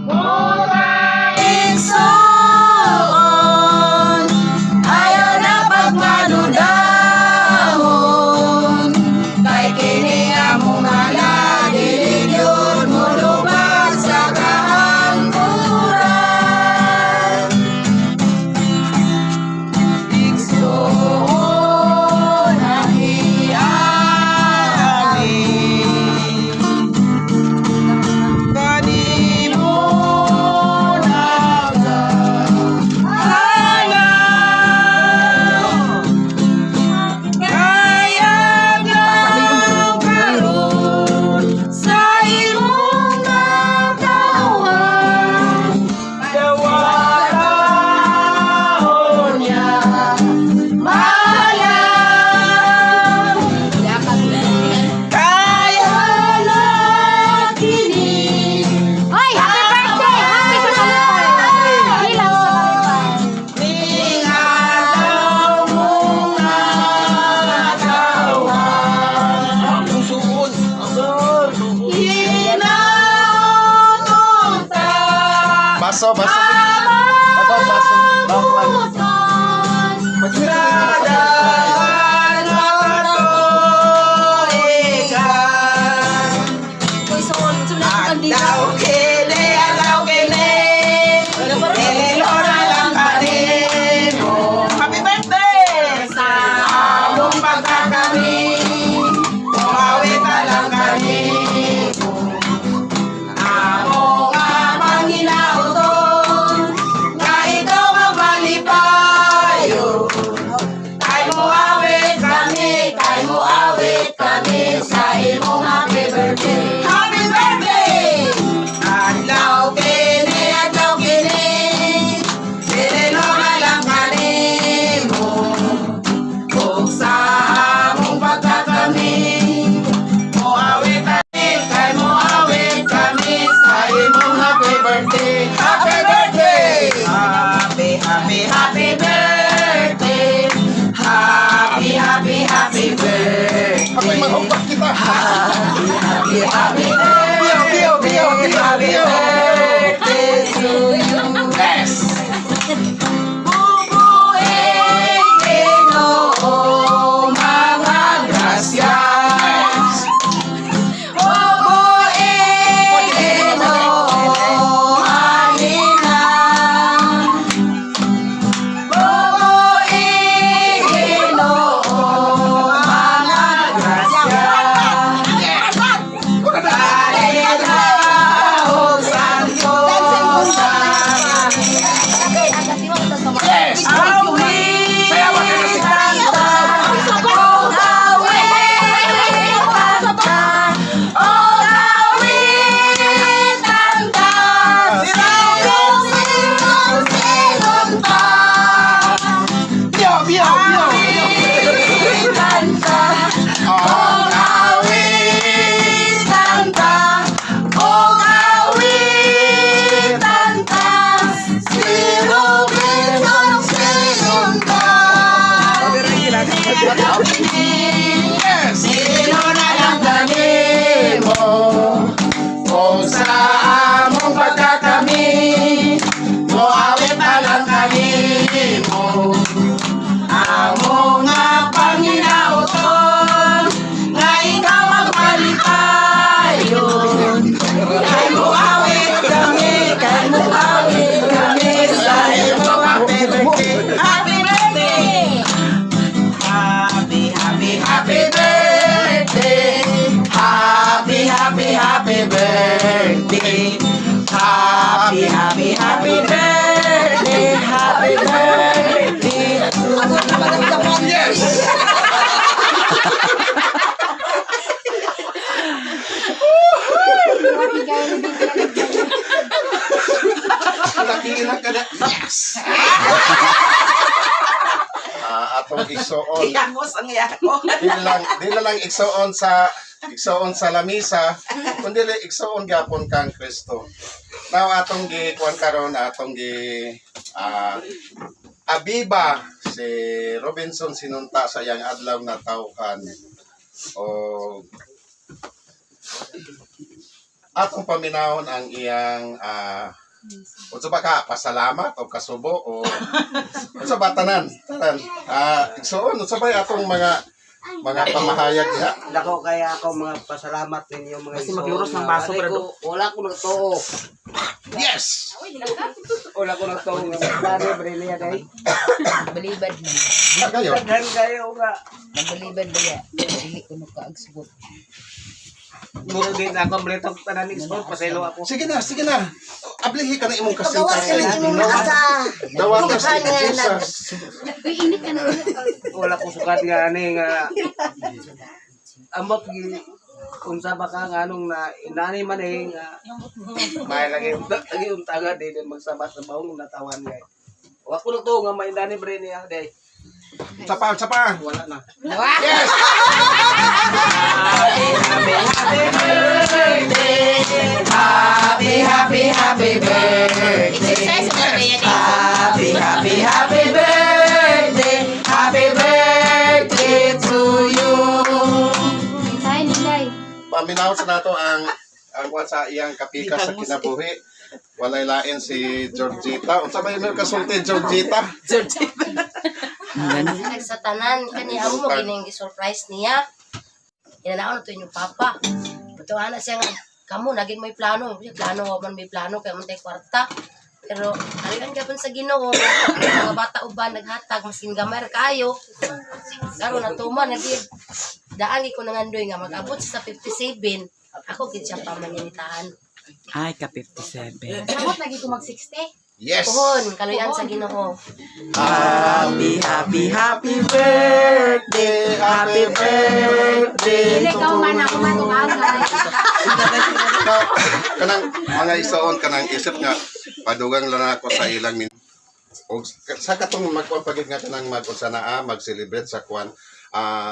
Igsoon, ayaw na pagmanudahon, kay kini among maladilig mo lubag sa kahangguran. Igsoon ang iyamin, kanimo baso, baso. Baso, baso. Happy birthday! Sa among pagkakami, umawit na lang kami. Amo nga manginauton, nga ikaw magbalipayo. Kay mo awit kami sa imong happy birthday. Happy birthday! Adlaw kini, pinilo na lang kanimo. Kung sa among pagkakami, muawit kami sa imong happy birthday. Happy birthday! Happy, happy, happy birthday. Happy, happy, happy birthday. Ako'y manghumpak kita. Happy, happy, happy birthday. Happy birthday to you. Yes! Bubuing Ginoo mga grasyas. Bubuing Ginoo halina. Bubuing Ginoo mga grasyas. Dahil daw santo sa Yes! Biyaw, biyaw, biyaw. Yes! Sino na lang kami mo kung sa among pagkakami muawit na lang kami mo among nga panginauton nga ikaw magpalipayon kay muawit kami sa imong happy birthday. Happy birthday! Happy, happy, happy birthday. Happy, happy, happy birthday. Happy, happy, happy birthday. Happy birthday. Yes! Nakikita ka na. Yes! Atong igsoon. Iyakos ang iyakos. Di na lang igsoon sa lamisa, kundi igsoon gyapon kang Kristo. Now atong gi kuan karon atong gi Abiba si Robinson sinunta sa yang adlaw na tawhan o atong paminahon ang iyang unsa ba ka pasalamat o kasubo o unsa ba tanan igsoon unsa ba atong mga pamahayag diha. Dako kaya ako mga pasalamat ninyo mga Kasi magluros ng baso, Wala Brado. wala ko nagtuo. Yes. Wala ko nagtuo nga dali Brenia day. Balibad man. Kayo. Daghan kayo nga. Balibad ba ya? Dili ko nakaagsugot. Muro din ako bretong tanan export paselo ako. Sige na. Ablihi ka na imong Pagawas ka kasintahan. ng imong asa. Dawatas Ikaw ni nga Jesus. Wala ko sukat nga ani nga amot gi unsa ba ka nga anong na inani man nga may lagi untaga din magsabas sa baong natawan kay. Wa ko nagtuo nga may inani Brenia day. Sa pa. Wala na. Yes. Happy birthday. Exercise mo ba yan? Happy birthday. Happy birthday to you. Tay, nilay. Paminaw sa nato ang sa iyang kapika sa kinabuhi. Walay lain si Georgita. Unsa ba yung kasulti Georgita? Nagsatanan kani amo mo gining gi-surprise niya. Inanaon to inyong papa. Butuhan na siya nga kamo naging may plano. Plano man may plano kay montay kwarta. Pero alikan gyapon sa Ginoo mga bata uban naghatag maskin gamay ra kayo. Karon natuman nagid daan ko nangandoy nga mag-abot sa 57. Ako gid siya pamanginitahan. Ay, ka 57. Abot lagi ko mag 60. Yes. Pohon kaluyan sa Ginoo. Happy birthday. Happy birthday. Dili ka man ako matungagay. Now, kanang mga isoon kanang isip nga padugang lang ako sa ilang og sa katong magpapagid nga kanang mag-unsa naa mag-celebrate sa kwan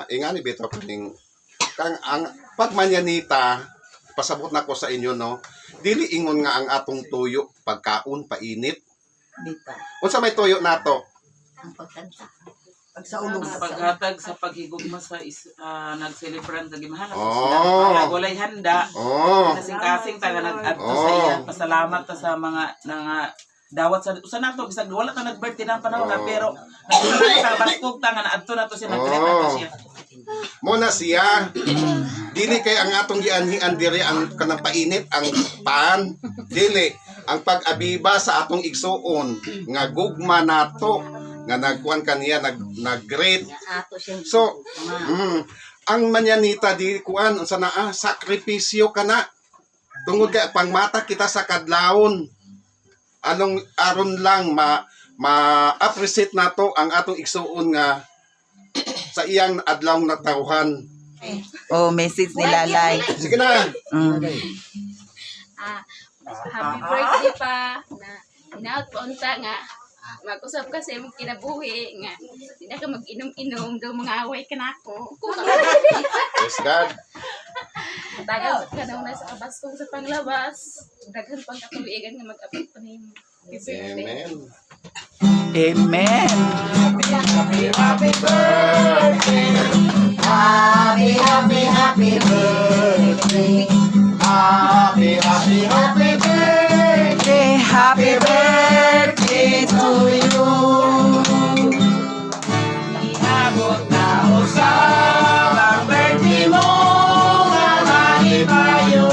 ingani bitaw kaning kang ang pagmanyanita pasabot na ko sa inyo no dili ingon nga ang atong tuyo pagkaon painit unsa may tuyo nato Ang pagkanta. Sa ulong Paghatag sa paghigugma sa nag-celebrant sa gimahan Oh. sila. Walay handa. oh Kasing-kasing taga nag-adto Oh. sa iya. Pasalamat ta sa mga dawat sa nato bisag wala ta nag-birthday ng panahon na pero nagdili sa baskog ta nga naadto na to siya nag-celebrate na siya. muna siya dili kay ang atong gianhian diri ang kanang painit ang pan dili ang pag-abiba sa atong igsuon nga gugma nato nga nagkuan kaniya nag-great Ato siya. so ang manyanita di kuan unsa naa sakripisyo kana tungod kay pangmata kita sa kadlawon anong aron lang ma-appreciate nato ang atong igsuon nga sa iyang adlaw na tawhan. Oh, message ni Lalay. Sige na. Happy birthday pa na inaot po unta nga mag-usap kasi mong kinabuhi nga hindi ka mag-inom-inom daw mga away ka na ako. Praise God. Tagal ka daw na sa kabastong sa panglabas. Daghan pang katuligan nga mag-abot pa nimo. Amen. Amen. Happy birthday. Happy birthday. Happy birthday. Happy birthday to you. Iabot na usab ang birthday mo nga malipayo.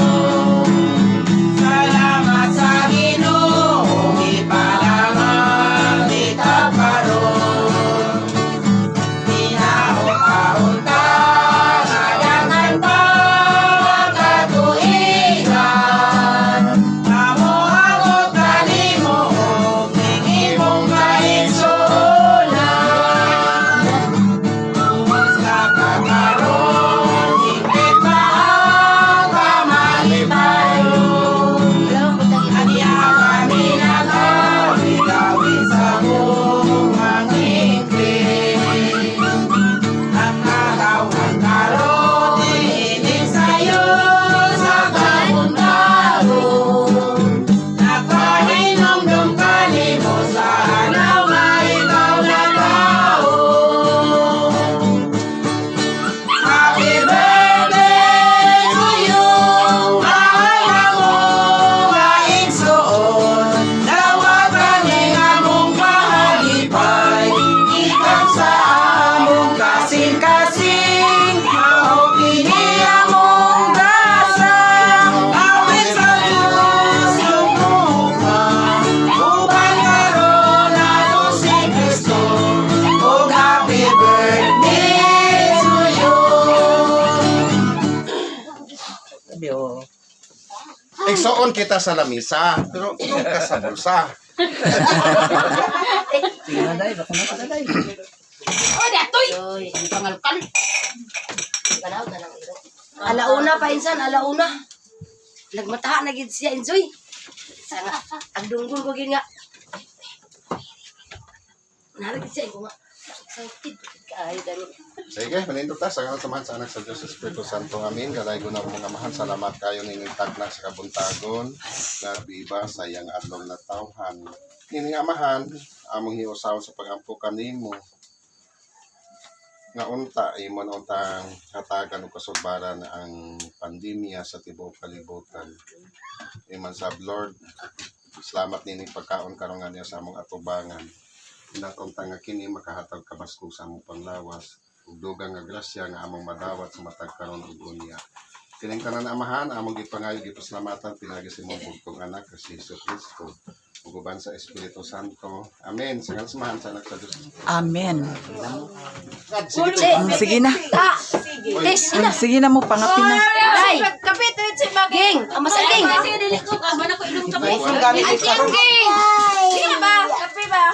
Salamat sa Ginoo ipalaman kita karon. Iabot Igsoon kita sa lamisa, pero doon ka sa bulsa. Tingnan dahil, baka na ka dahil. Oh, datoy! Ang pangalkal. Ganaw na lang iro. Alauna pa insan, alauna. Nagmataha na gid siya enjoy. Sana ang dunggol ko gid nga. Naragid siya ko nga. Excited kay dali. Sige, manindot ta sa samahan sa anak sa Diyos Espiritu Santo. Amin. Galay ko na mga mahal. Salamat kayo nining tagna sa kabuntagon. Na biba sa iyang adlaw na tawhan. Nining amahan, among hiusaw sa pagampukan nimo. Nga unta, imon untang hatagan o kasugbaran ang pandemya sa tibuok kalibutan. Iman sab Lord, salamat nining pagkaon karon nga niya sa among atubangan. Inatuntang nga kini makahatag kabaskog sa among panglawas. Ug dugang nga grasya nga among madawat sa matag karon ug unya. Kining tanan amahan, among gipangayo gipasalamatan pinagi sa imong bugtong anak si Hesus Kristo. Ug uban sa Espiritu Santo. Amen. Sa samahan sa anak sa Dios. Amen. Sige. Sige na. Ta. Tes na. Sige na mo, pangapin na. Ay. Ging, amas ging. Sige, dili ko ka. Mana ko inom kape. Ang gamit Ay, ikaw. ging. Sige ba? Kape ba?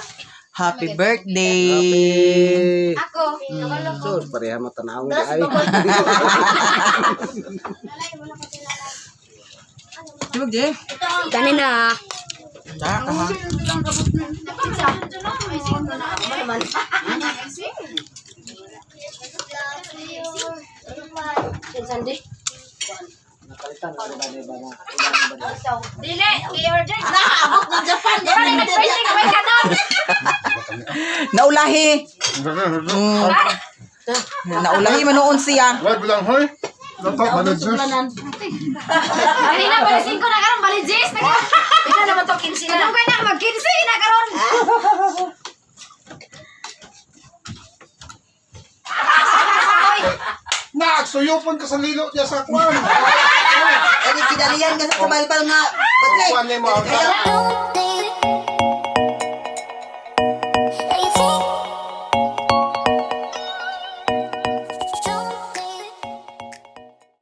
Happy birthday! Ako. So, pareha mo tanawang ay. Tibag, Jay. Kanina. Ta, ka ha. Sandi. Nakalitan na rin ba na. Dili, i-order na. Abot ng Japan. Dili, nag-birthday ka ba kanon? Naulahi. Naulahi man noon siya. Wag lang hoy. Lato manager. Kanina, balisin ko na karon, balijis. Ikaw naman to, 15 na. Anong kaya na, mag-15 na karon. Nagsuyupon ka sa lilo niya sa kwan. Ay, kinalian ka sa kabalbal nga. Kwan ni mo ang